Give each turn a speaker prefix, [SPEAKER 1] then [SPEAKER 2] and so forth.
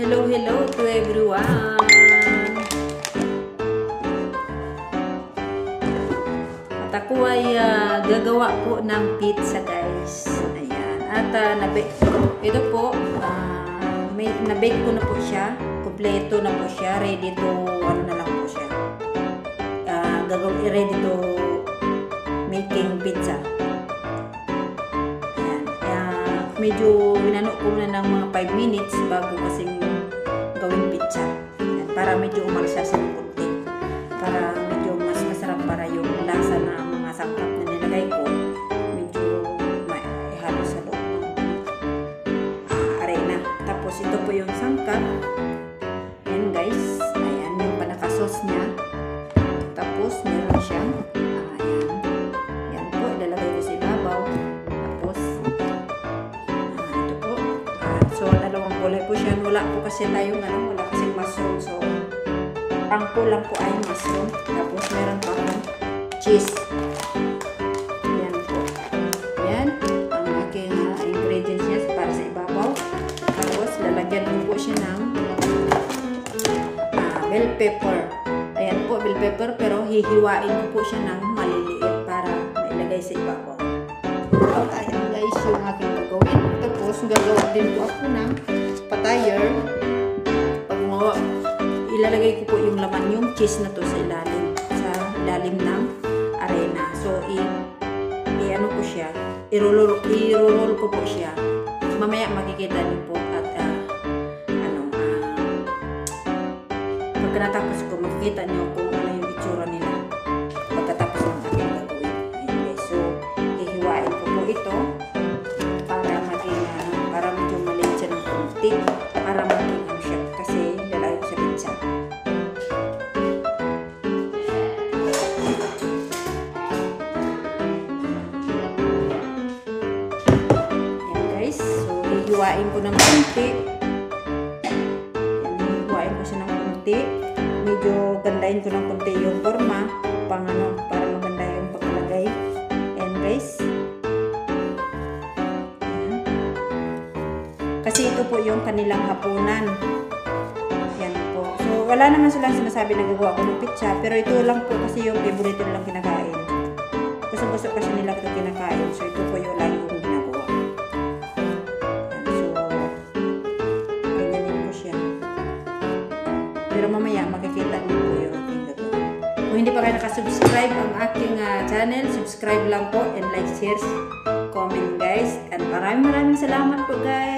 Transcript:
[SPEAKER 1] Hello to everyone. At ako ay gagawa po ng pizza, guys. Ayan. At ito po, na-bake ko na po siya. Kompleto na po siya. Ready to, ano na lang po siya. Ready to making pizza. Medyo inano ko na ng mga 5 minutes bago kasing gawing pizza. Yan, para medyo umalsa sa konti. Para medyo mas masarap para yung lasa na mga sangkap na nilagay ko. Medyo may ihalo sa loob ng arena. Tapos ito po yung sangkap. Yan, guys. Ayan yung panakasos niya. Tapos meron siyang ayan. Yan po. Ilalagay ko sa ibabaw. So, dalawang kulay po siya. Wala po kasi tayong wala kasing mushroom. So, ang kulang po ay mushroom. Tapos, meron pa akong cheese. Yan po. Yan. Ang aking ingredients niya para sa ibabaw. Tapos, lalagyan ko po siya ng bell pepper. Ayan po, bell pepper. Pero, hihiwain ko po siya ng maliliit para mailagay sa ibabaw. Ayan, guys, yung aking gagawin. Tapos, gagawa din po ako ng patayer. Pag ilalagay ko po yung laman, yung cheese na to sa ilalim ng arena. So, i-ano ko siya, i-roll ko po siya. Mamaya makikita niyo po at pag natapos ko, makikita niyo kung ano yung itsura nila pagkatapos ng aking gagawin. Ayan, guys. So, hihiwain ko po ito para medyo maliit siya ng konti para maging ano siya kasi lalagay ko sa pizza. Ayan, guys. So, hihiwain ko ng konti. Ayan, hihiwain ko siya ng konti. Medyo gandahin ko ng konti yung forma para maganda yung pagkalagay. Ayan, guys. Kasi ito po yung kanilang hapunan. Yan po. So, wala naman silang sinasabi na gagawa ko ng pizza. Pero ito lang po kasi yung favorite nilang kinakain. Gusto kasi nila ito kinakain. So, ito po yung lagi kong ginagawa. Yan. So, ganyanin ko siya. Pero mamaya, makikita niyo po yung aking gagawin. Kung hindi pa kayo nakasubscribe ang aking channel, subscribe lang po and like, share, comment, guys. And maraming salamat po, guys.